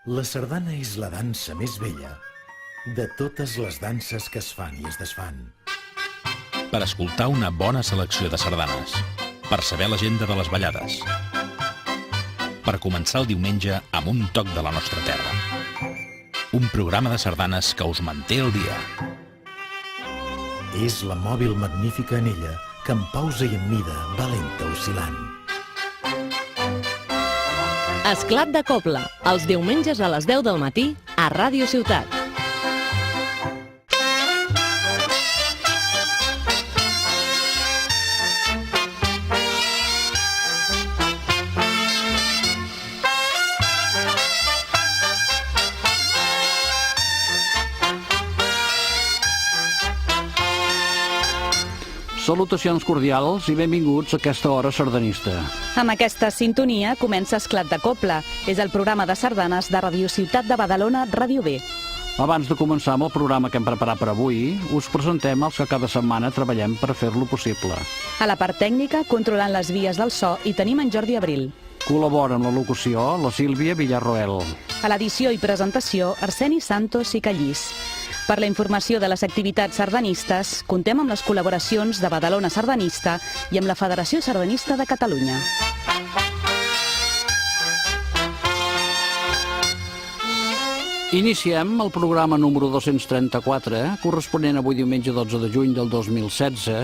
La sardana és la dansa més vella de totes les danses que es fan i es desfan. Per escoltar una bona selecció de sardanes, per saber l'agenda de les ballades, per començar el diumenge amb un toc de la nostra terra. Un programa de sardanes que us manté al dia. És la mòbil magnífica anella que en pausa i en mida va lenta oscil·lant. Esclat de Cobla, els diumenges a les 10 del matí a Ràdio Ciutat. Salutacions cordials i benvinguts a aquesta hora sardanista. Amb aquesta sintonia comença Esclat de Cobla. És el programa de sardanes de Ràdio Ciutat de Badalona, Ràdio B. Abans de començar amb el programa que hem preparat per avui, us presentem els que cada setmana treballem per fer-lo possible. A la part tècnica, controlant les vies del so, hi tenim en Jordi Abril. Col·labora en la locució la Sílvia Villarroel. A l'edició i presentació, Arseni Santos i Callís. Per la informació de les activitats sardanistes, contem amb les col·laboracions de Badalona Sardanista i amb la Federació Sardanista de Catalunya. Iniciem el programa número 234, corresponent avui diumenge 12 de juny del 2016,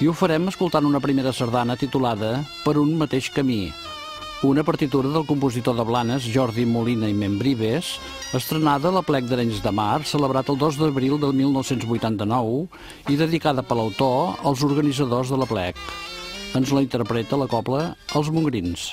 i ho farem escoltant una primera sardana titulada Per un mateix camí, una partitura del compositor de Blanes, Jordi Molina i Membrives, estrenada a l'Aplec d'Arenys de Mar, celebrat el 2 d'abril del 1989 i dedicada per l'autor als organitzadors de l'Aplec. Ens la interpreta la cobla Els Mongrins.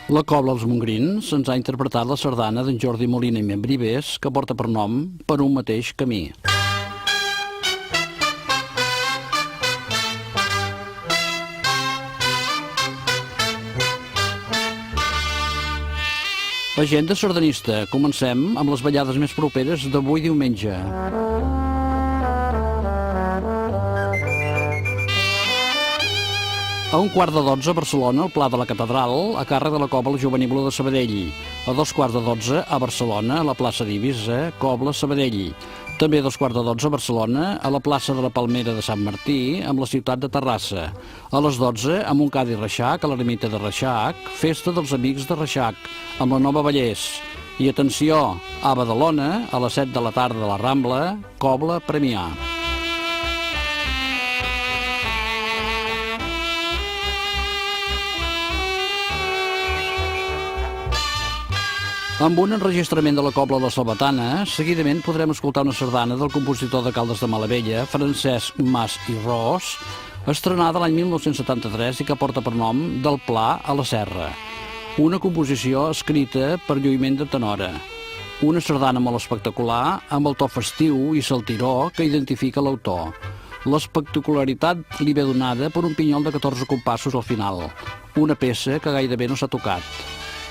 La Cobla als Mongrins ens ha interpretat la sardana d'en Jordi Molina i Membrivers, que porta per nom Per un mateix camí. Agenda sardanista. Comencem amb les ballades més properes d'avui diumenge. A 11:45 a Barcelona, al Pla de la Catedral, a càrrec de la Cobla Jovenívola de Sabadell. A 11:15 a Barcelona, a la plaça d'Eivissa, Cobla Sabadell. També a 11:15 a Barcelona, a la plaça de la Palmera de Sant Martí, amb la ciutat de Terrassa. A les 12, a Montcada i Reixac, a l'ermita de Reixac, Festa dels Amics de Reixac, amb la Nova Vallès. I atenció, a Badalona, a les 7 de la tarda a la Rambla, Cobla Premià. Amb un enregistrament de la Cobla de la Salvatana, seguidament podrem escoltar una sardana del compositor de Caldes de Malavella, Francesc Mas i Ros, estrenada l'any 1973 i que porta per nom Del Pla a la Serra. Una composició escrita per lluïment de tenora. Una sardana molt espectacular, amb el to festiu i saltiró que identifica l'autor. L'espectacularitat li ve donada per un pinyol de 14 compassos al final, una peça que gairebé no s'ha tocat.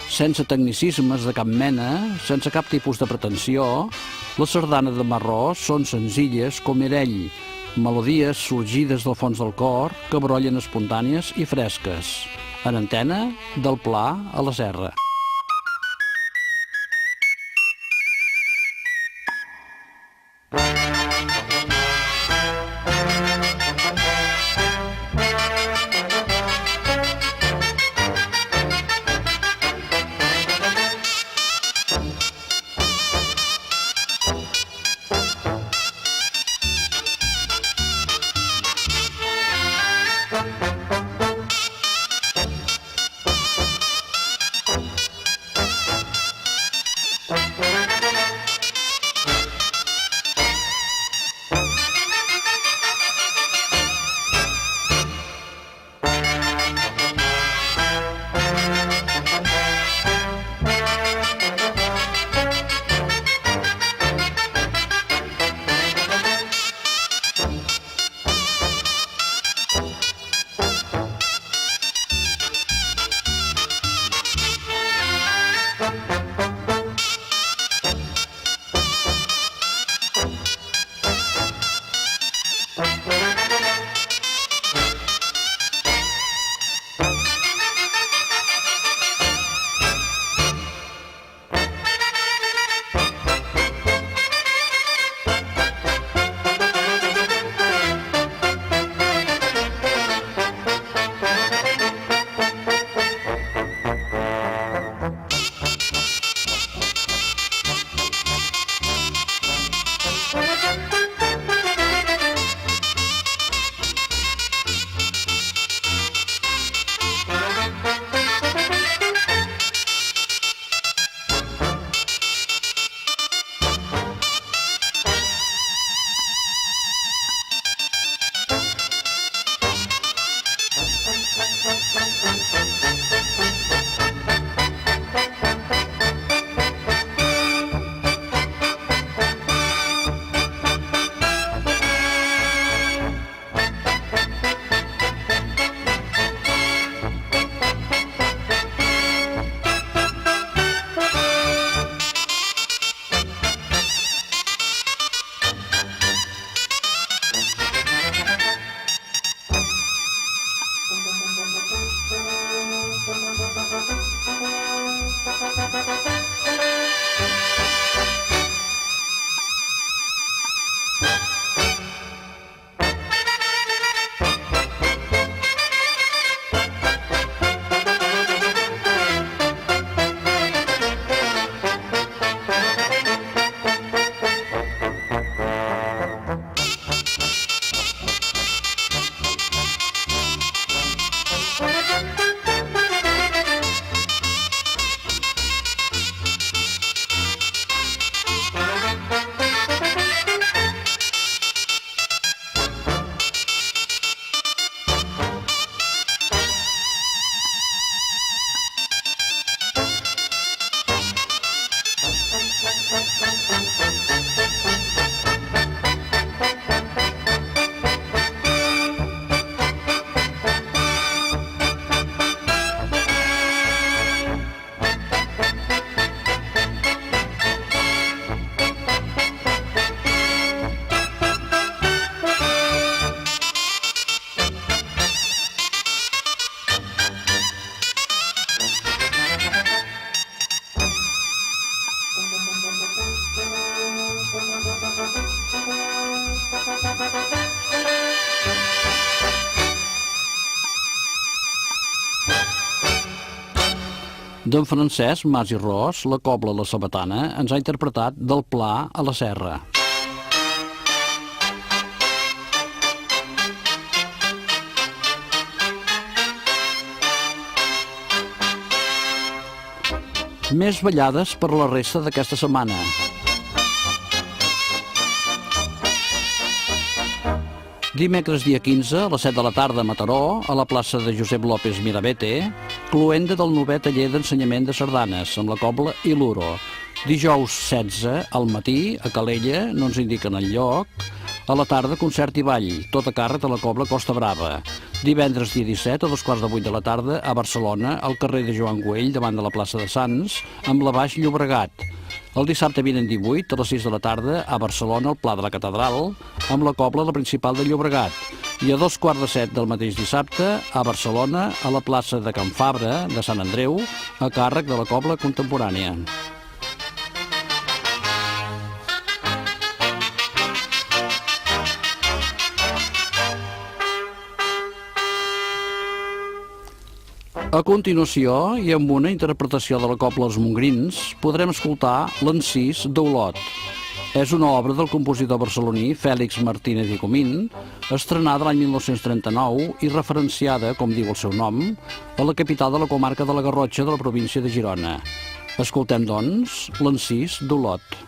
Sense tecnicismes de cap mena, sense cap tipus de pretensió, les sardanes de Marró són senzilles com era ell, melodies sorgides del fons del cor que brollen espontànies i fresques. En antena, Del Pla a la Serra. D'en Francesc Mas i Ros, la cobla La Sabatana, ens ha interpretat Del Pla a la Serra. Més ballades per la resta d'aquesta setmana. Dimecres dia 15, a les 7 de la tarda a Mataró, a la plaça de Josep López Mirabete, cloenda del 9è taller d'ensenyament de sardanes, amb la cobla i l'uro. Dijous 16, al matí, a Calella, no ens indiquen el lloc. A la tarda, concert i ball, tot a càrrec de la cobla Costa Brava. Divendres dia 17, a 2:15 de la tarda, a Barcelona, al carrer de Joan Güell, davant de la plaça de Sants, amb la Baix Llobregat. El dissabte vinent 18, a les 6 de la tarda, a Barcelona, al Pla de la Catedral, amb la cobla la principal de Llobregat. I a 2:15 del mateix dissabte, a Barcelona, a la plaça de Can Fabra, de Sant Andreu, a càrrec de la cobla contemporània. A continuació, i amb una interpretació de la cobla Els Mongrins, podrem escoltar l'Encís d'Olot. És una obra del compositor barceloní Fèlix Martínez i Comín, estrenada l'any 1939 i referenciada, com diu el seu nom, a la capital de la comarca de la Garrotxa de la província de Girona. Escoltem, doncs, l'Encís d'Olot.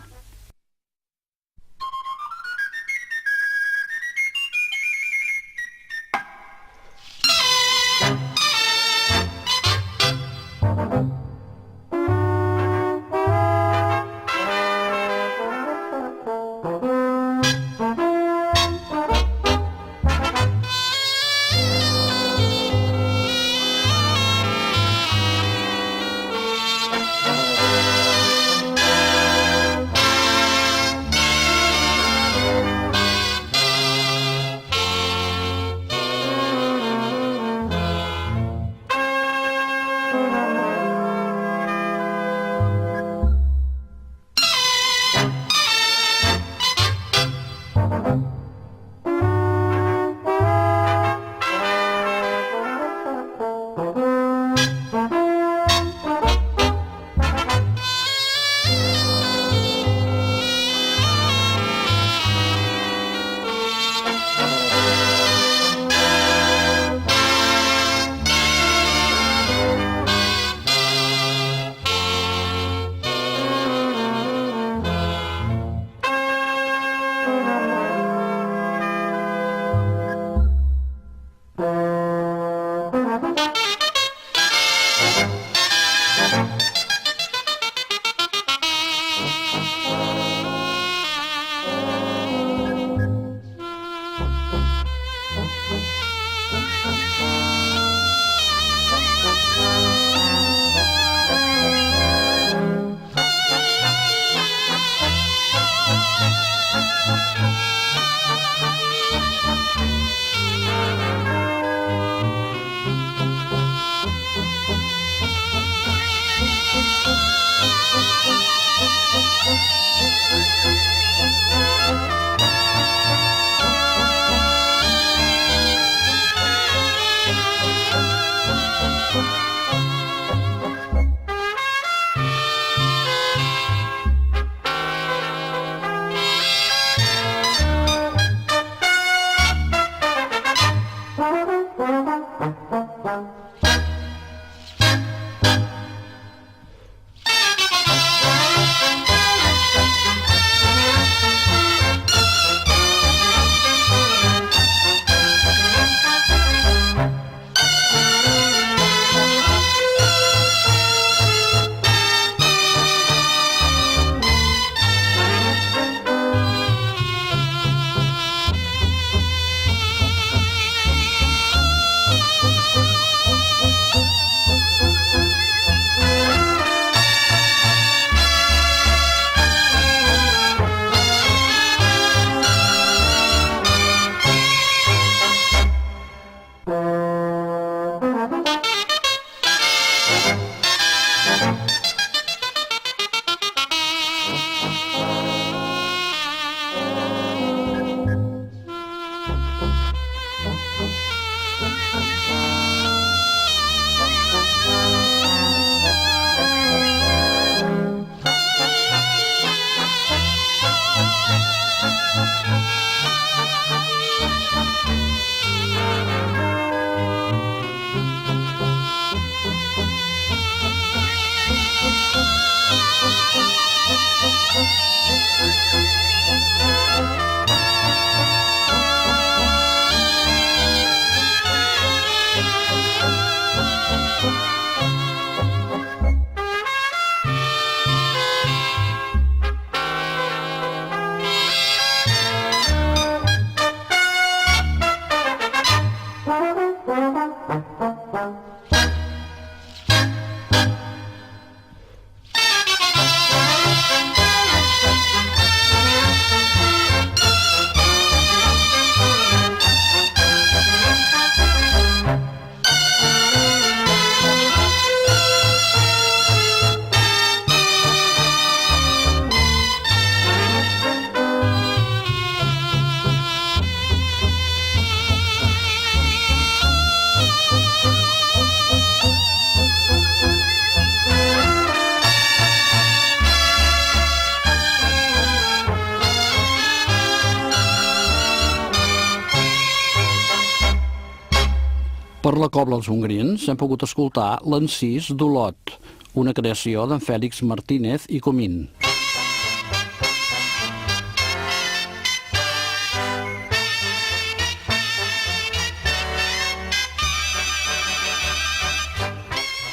Per la Cobla Els Mongrins hem pogut escoltar l'encís d'Olot, una creació d'en Fèlix Martínez i Comín.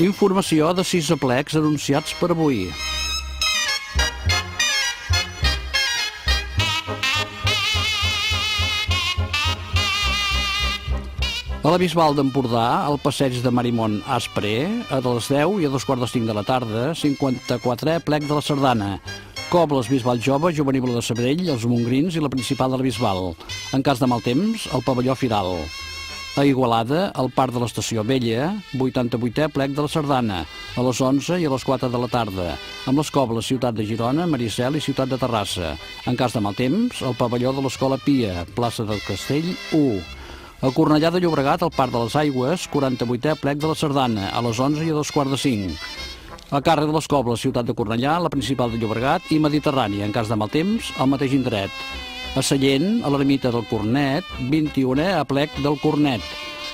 Informació de 6 aplecs anunciats per avui. A la Bisbal d'Empordà, al passeig de Marimont Aspre, a les 10 i a 2:45 de la tarda, 54è plec de la Sardana. Cobles Bisbal Jove, Jovenible de Sabadell, els Mongrins i la Principal de la Bisbal. En cas de mal temps, el pavelló Firal. A Igualada, al Parc de l'Estació Vella, 88è plec de la Sardana, a les 11 i a les 4 de la tarda, amb les cobles Ciutat de Girona, Maricel i Ciutat de Terrassa. En cas de mal temps, el pavelló de l'Escola Pia, plaça del Castell 1. A Cornellà de Llobregat, al Parc de les Aigües, 48è plec de la Sardana, a les 11 i a 2:45. A càrrec de les cobles Ciutat de Cornellà, la Principal de Llobregat i Mediterrània, en cas de mal temps, al mateix indret. A Sallent, a l'ermita del Cornet, 21è a plec del Cornet.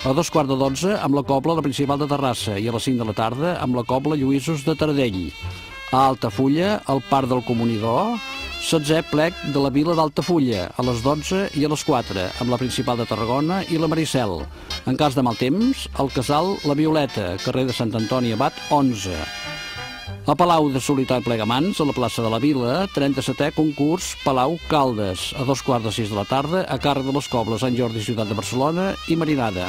A 11:45 amb la cobla la Principal de Terrassa i a les 5 de la tarda amb la cobla Lluïsos de Taradell. A Altafulla, al Parc del Comunidor, 16è plec de la Vila d'Altafulla, a les 12 i a les 4, amb la Principal de Tarragona i la Maricel. En cas de mal temps, al Casal La Violeta, carrer de Sant Antoni Abat, 11. A Palau de Solità i Plegamans, a la plaça de la Vila, 37è concurs Palau Caldes, a 5:15 de la tarda, a càrrec de les cobles Sant Jordi, Ciutat de Barcelona i Marinada.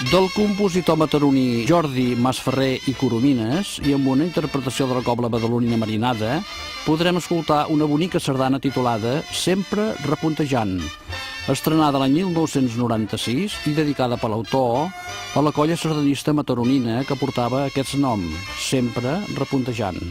Del compositor mataroní Jordi Masferrer i Coromines, i amb una interpretació de la cobla badalonina Marinada, podrem escoltar una bonica sardana titulada Sempre repuntejant, estrenada l'any 1996 i dedicada per l'autor a la colla sardanista mataronina que portava aquest nom, Sempre repuntejant.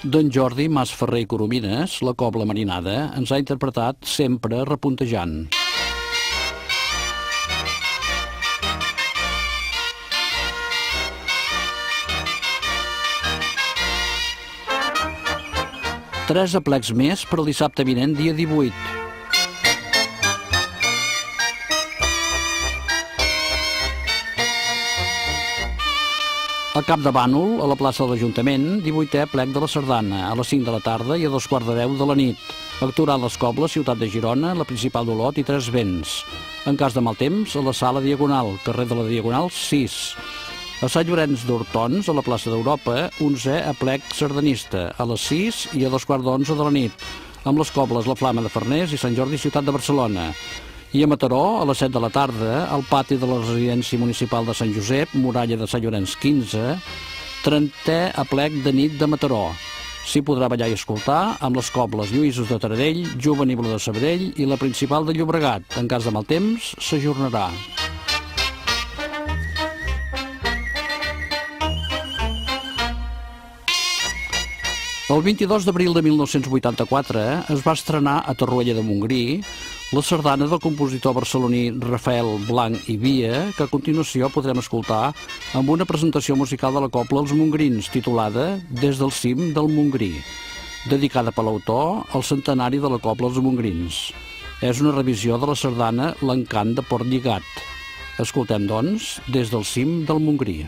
D'en Jordi Masferrer i Coromines, la cobla marinada, ens ha interpretat Sempre repuntejant. Tres aplecs més per al dissabte vinent, dia 18. Al Cap de Bànol, a la plaça de l'Ajuntament, 18è aplec de la Sardana, a les 5 de la tarda i a 2:15 de la nit. Actuarà a les Cobles, ciutat de Girona, la Principal d'Olot i Tres Vents. En cas de mal temps, a la Sala Diagonal, carrer de la Diagonal 6. A Sant Llorenç d'Hortons, a la plaça d'Europa, 11è aplec sardanista, a les 6 i a 2:15 de la nit, amb les Cobles La Flama de Farners i Sant Jordi, ciutat de Barcelona. I a Mataró, a les 7 de la tarda, al pati de la residència municipal de Sant Josep, Muralla de Sant Llorenç 15, 30è aplec de nit de Mataró. S'hi podrà ballar i escoltar amb les Cobles Lluïsos de Taradell, Juvenil de Sabadell i la Principal de Llobregat. En cas de mal temps, s'ajornarà. El 22 d'abril de 1984 es va estrenar a Torroella de Montgrí la sardana del compositor barceloní Rafael Blanc i Via, que a continuació podrem escoltar amb una presentació musical de la cobla Els Montgrins, titulada Des del cim del Montgrí, dedicada per l'autor al centenari de la cobla Els Montgrins. És una revisió de la sardana L'encant de Port Lligat. Escoltem, doncs, Des del cim del Montgrí.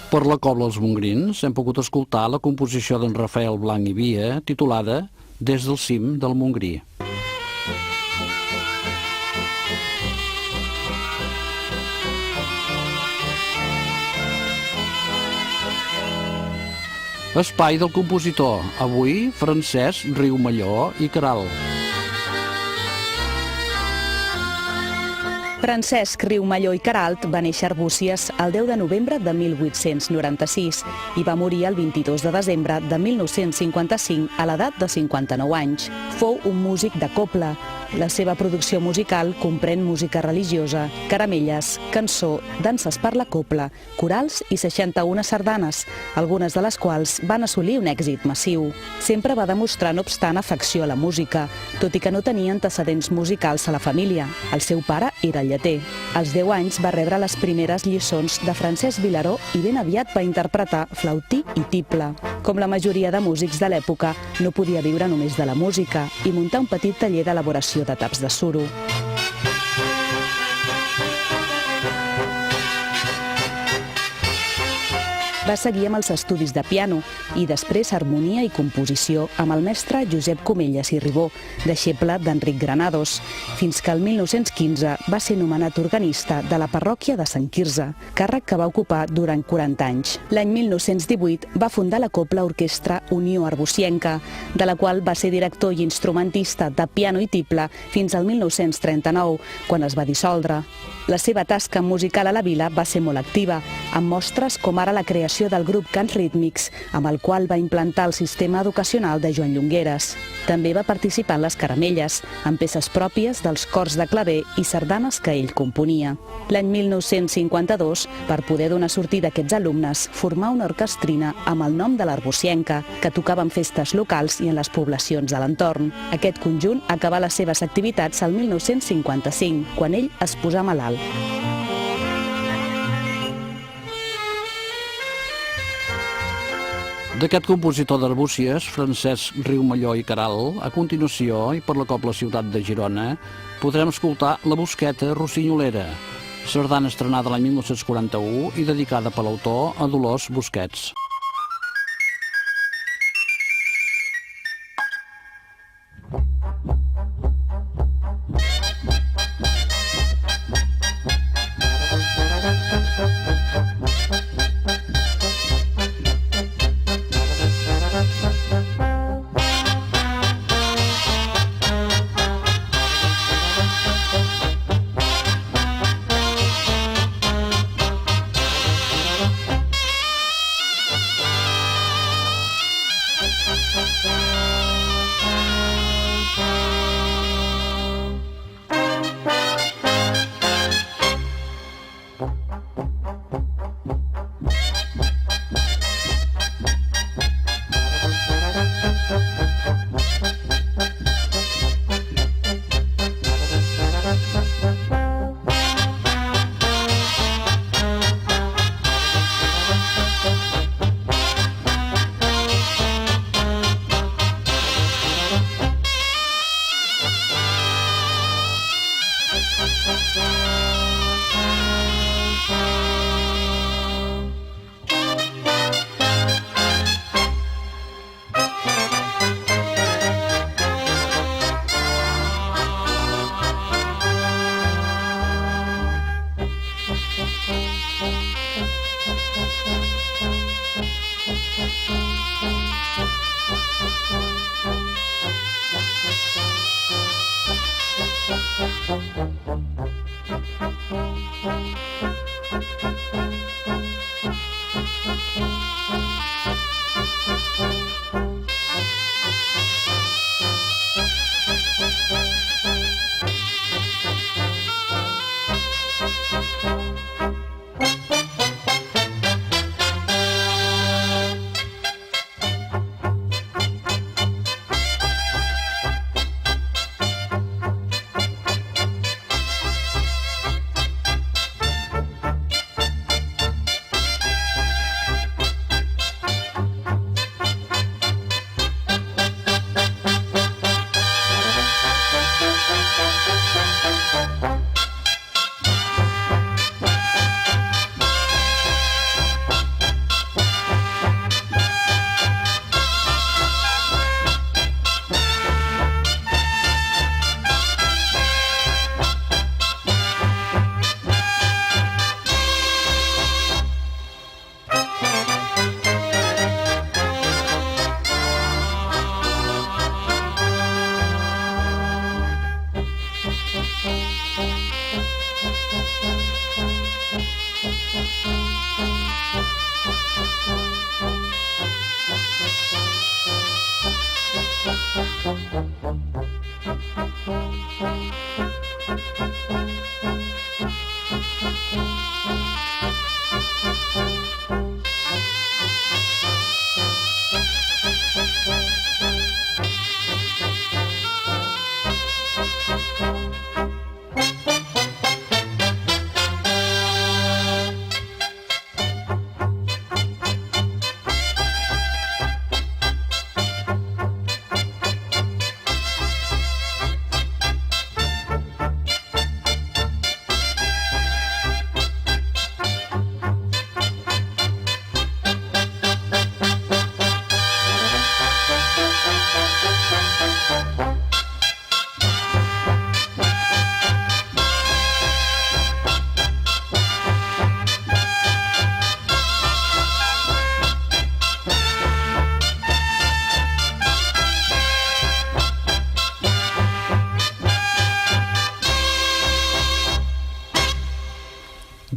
Per la Cobla Els Mongrins hem pogut escoltar la composició d'en Rafael Blanc i Via, titulada Des del cim del Montgrí. Espai del compositor, avui Francesc Riumelló i Queralt. Francesc Riumelló i Queralt va néixer a Arbúcies el 10 de novembre de 1896 i va morir el 22 de desembre de 1955 a l'edat de 59 anys. Fou un músic de cobla. La seva producció musical comprèn música religiosa, caramelles, cançó, danses per la cobla, corals i 61 sardanes, algunes de les quals van assolir un èxit massiu. Sempre va demostrar, no obstant, afecció a la música, tot i que no tenia antecedents musicals a la família. El seu pare era lleter. Als 10 anys va rebre les primeres lliçons de Francesc Vilaró i ben aviat va interpretar flautí i tible. Com la majoria de músics de l'època, no podia viure només de la música i muntar un petit taller d'elaboració de taps de suro. Va seguir amb els estudis de piano i després harmonia i composició amb el mestre Josep Comelles i Ribó, deixeble d'Enric Granados, fins que el 1915 va ser nomenat organista de la parròquia de Sant Quirze, càrrec que va ocupar durant 40 anys. L'any 1918 va fundar la Cobla Orquestra Unió Arbusienca, de la qual va ser director i instrumentista de piano i tible fins al 1939, quan es va dissoldre. La seva tasca musical a la vila va ser molt activa, amb mostres com ara la creació del grup Cants Rítmics, amb el qual va implantar el sistema educacional de Joan Llongueres. També va participar en les caramelles, amb peces pròpies dels cors de claver i sardanes que ell componia. L'any 1952, per poder donar sortida a aquests alumnes, formà una orquestrina amb el nom de l'Arbusienca, que tocava en festes locals i en les poblacions de l'entorn. Aquest conjunt acabà les seves activitats al 1955, quan ell es posà malalt. D'aquest compositor d'Arbúcies, Francesc Riumelló i Queralt, a continuació, i per la Cobla Ciutat de Girona, podrem escoltar La Busqueta Rossinyolera, sardana estrenada l'any 1941 i dedicada per l'autor a Dolors Busquets.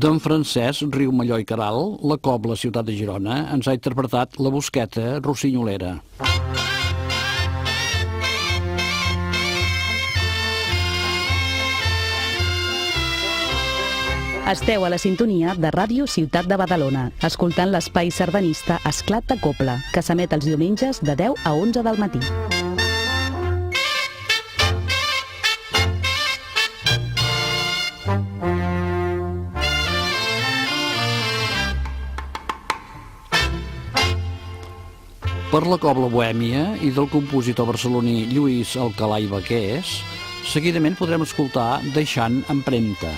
D'en Francesc Riumalló i Caral, la Cobla Ciutat de Girona ens ha interpretat La Bosqueta Rossinyolera. Esteu a la sintonia de Ràdio Ciutat de Badalona, escoltant l'espai sardanista Esclat de Cobla, que s'emet els diumenges de 10 a 11 del matí. Per la Cobla Bohèmia i del compositor barceloní Lluís Alcalà i Baqués, seguidament podrem escoltar Deixant empremta.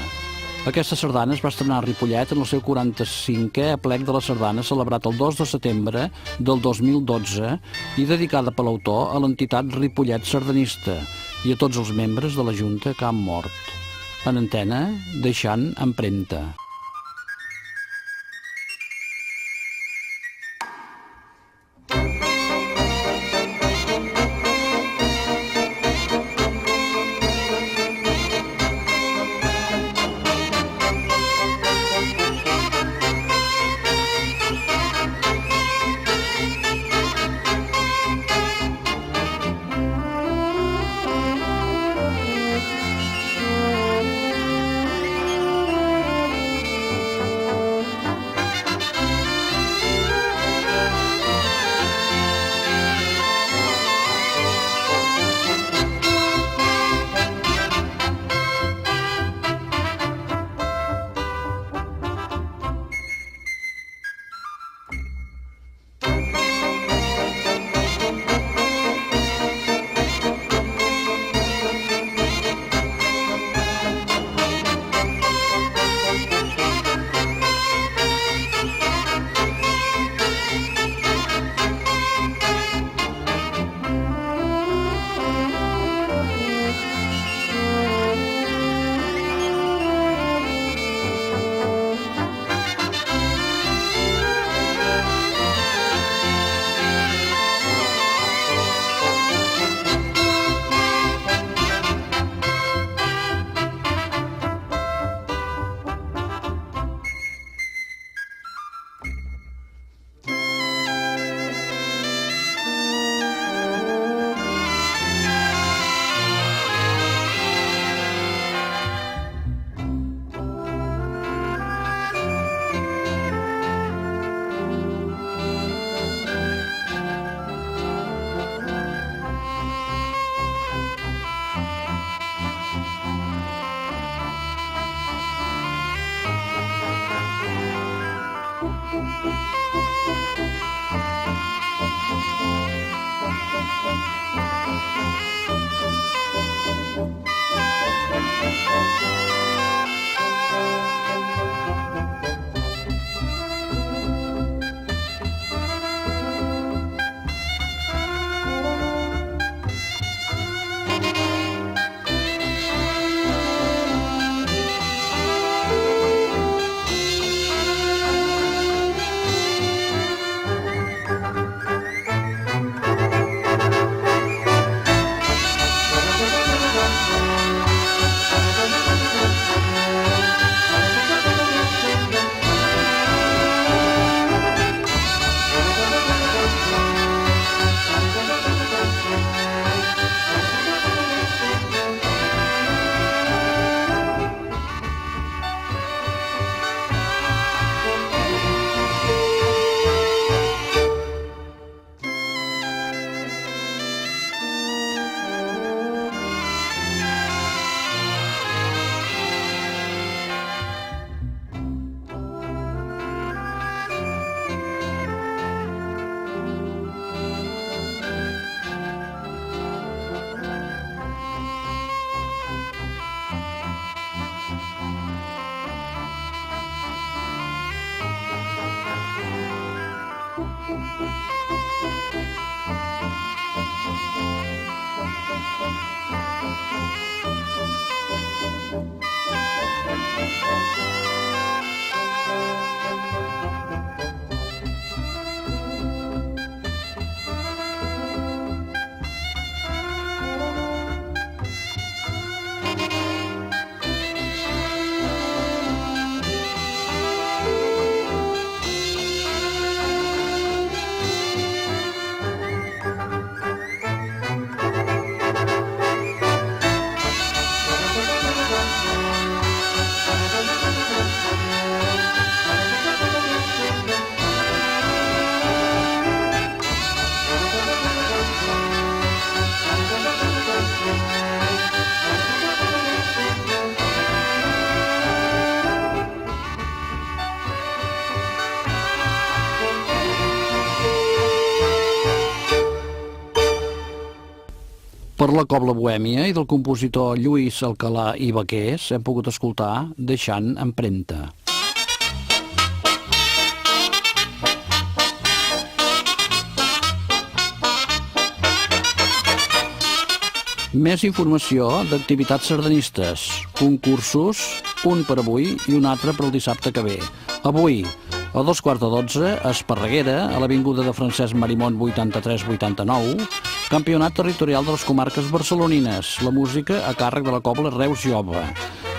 Aquesta sardana es va estrenar a Ripollet en el seu 45è aplec de la sardana celebrat el 2 de setembre del 2012 i dedicada per l'autor a l'entitat Ripollet Sardanista i a tots els membres de la Junta que han mort. En antena, Deixant empremta. Per la Cobla Bohèmia i del compositor Lluís Alcalà i Baqués hem pogut escoltar Deixant empremta. Més informació d'activitats sardanistes, concursos, un per avui i un altre per el dissabte que ve. Avui, a 11:15, a Esparreguera, a l'avinguda de Francesc Marimón 83-89, Campionat Territorial de les Comarques Barcelonines, la música a càrrec de la Cobla Reus Jove.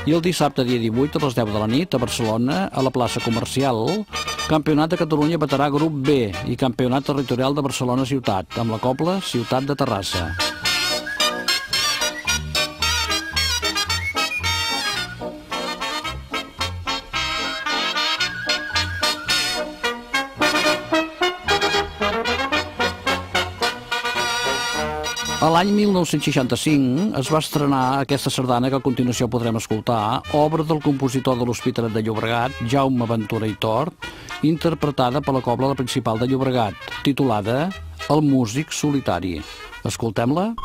I el dissabte, dia 18, a les 10 de la nit, a Barcelona, a la plaça Comercial, Campionat de Catalunya Veterà Grup B i Campionat Territorial de Barcelona Ciutat, amb la Cobla Ciutat de Terrassa. A l'any 1965 es va estrenar aquesta sardana que a continuació podrem escoltar, obra del compositor de l'Hospitalet de Llobregat, Jaume Ventura i Tort, interpretada per la Cobla Principal de Llobregat, titulada El músic solitari. Escoltem-la?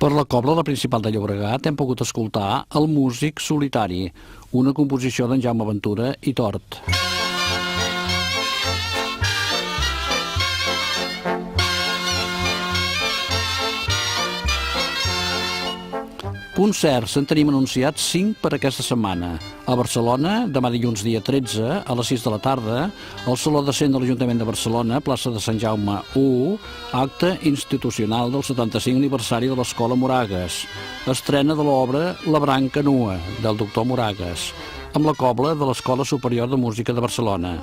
Per la Cobla, la Principal de Llobregat, hem pogut escoltar El músic solitari, una composició d'en Jaume Ventura i Tort. Concerts en tenim anunciats 5 per aquesta setmana. A Barcelona, demà dilluns dia 13, a les 6 de la tarda, al Saló de Cent de l'Ajuntament de Barcelona, plaça de Sant Jaume 1, acte institucional del 75 aniversari de l'Escola Moragues. Estrena de l'obra La branca nua, del doctor Moragues, amb la Cobla de l'Escola Superior de Música de Barcelona.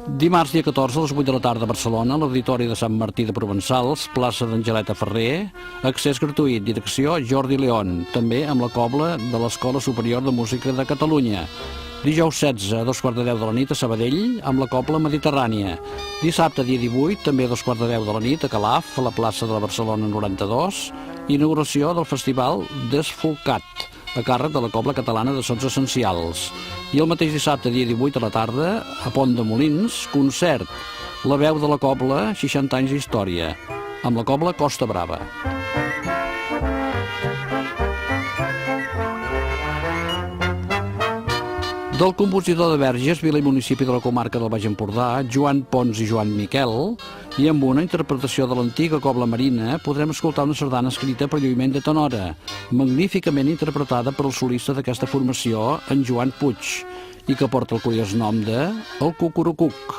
Dimarts, dia 14, a les 8 de la tarda a Barcelona, a l'Auditori de Sant Martí de Provençals, plaça d'Angeleta Ferrer, accés gratuït, direcció Jordi León, també amb la cobla de l'Escola Superior de Música de Catalunya. Dijous 16, a 2:15 de la nit a Sabadell, amb la cobla Mediterrània. Dissabte, dia 18, també a 2:15 de la nit a Calaf, a la plaça de la Barcelona 92, inauguració del Festival Desfolcat, a càrrec de la Cobla Catalana de Sons Essencials. I el mateix dissabte, dia 18 a la tarda, a Pont de Molins, concert, La veu de la Cobla, 60 anys d'història, amb la Cobla Costa Brava. Del compositor de Verges, vila i municipi de la comarca del Baix Empordà, Joan Pons i Joan Miquel, i amb una interpretació de l'antiga cobla marina, podrem escoltar una sardana escrita per lluïment de tenora, magníficament interpretada per el solista d'aquesta formació, en Joan Puig, i que porta el curiós nom de El Cucurucuc.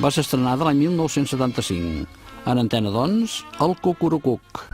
Va ser estrenada l'any 1975. En antena, doncs, El Cucurucuc.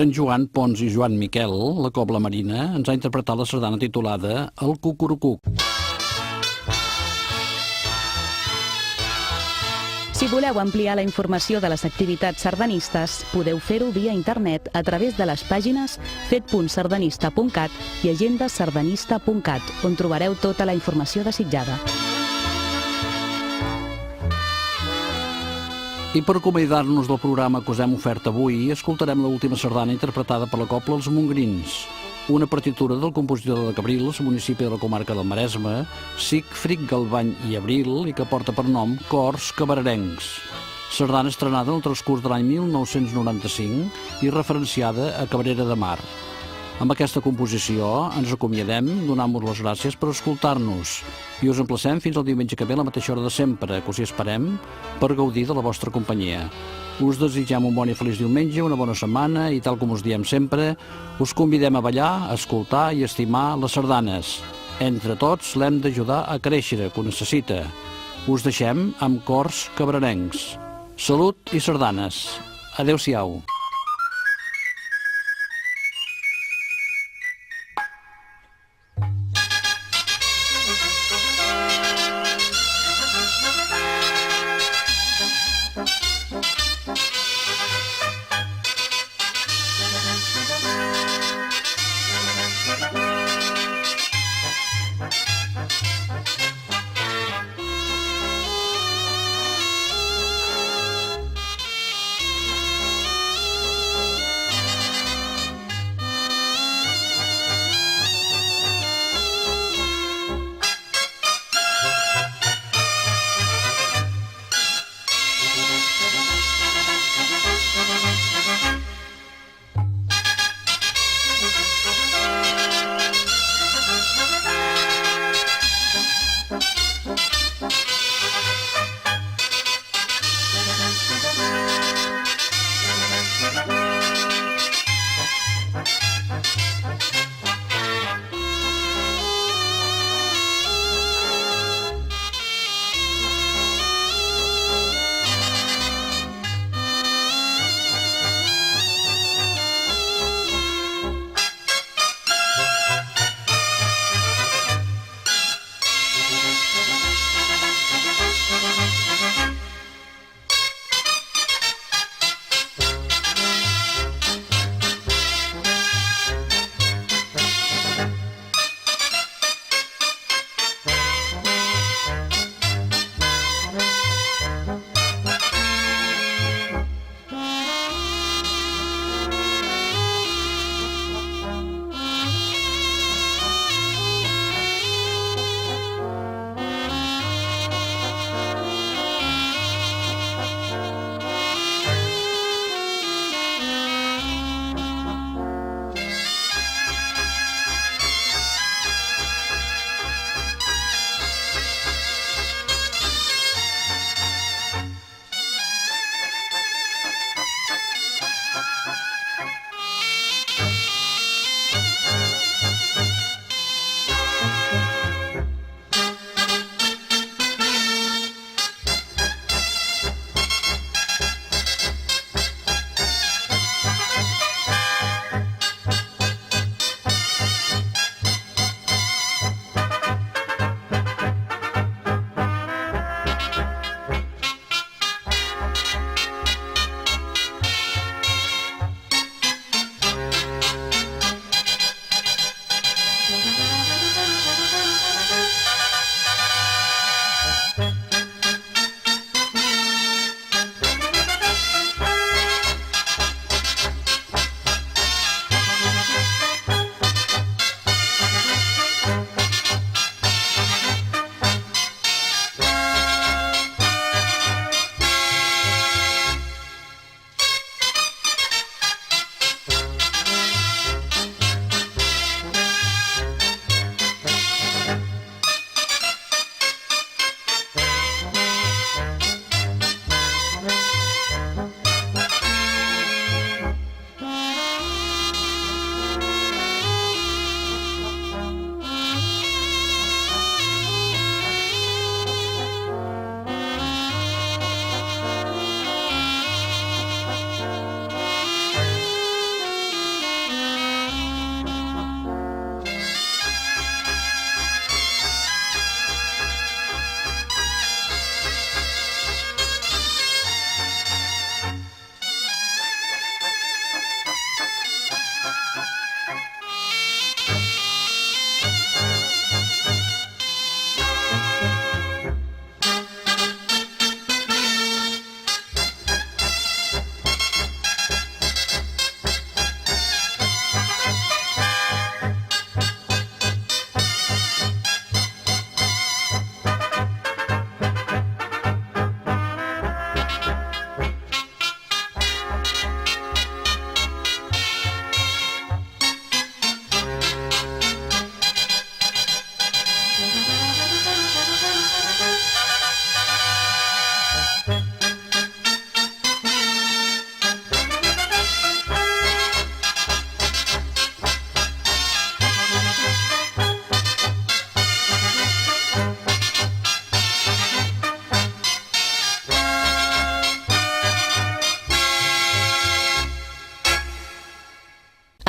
D'en Joan Pons i Joan Miquel, la cobla marina, ens ha interpretat la sardana titulada El Cucurucuc. Si voleu ampliar la informació de les activitats sardanistes, podeu fer-ho via internet a través de les pàgines fet.sardanista.cat i agendasardanista.cat, on trobareu tota la informació desitjada. I per acomiadar-nos del programa que us hem ofert avui, escoltarem l'última sardana interpretada per la cobla Els Mongrins, una partitura del compositor de Cabrils, municipi de la comarca del Maresme, Sigfrid Galvany i Abril, i que porta per nom Cors Cabrarencs. Sardana estrenada en el transcurs de l'any 1995 i referenciada a Cabrera de Mar. Amb aquesta composició ens acomiadem, donant-vos les gràcies per escoltar-nos i us emplacem fins al diumenge que ve a la mateixa hora de sempre, que us hi esperem per gaudir de la vostra companyia. Us desitgem un bon i feliç diumenge, una bona setmana i, tal com us diem sempre, us convidem a ballar, a escoltar i a estimar les sardanes. Entre tots l'hem d'ajudar a créixer, que ho necessita. Us deixem amb cors cabrarencs. Salut i sardanes. Adéu-siau.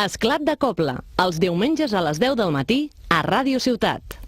Esclat de Cobla, els diumenges a les 10 del matí a Ràdio Ciutat.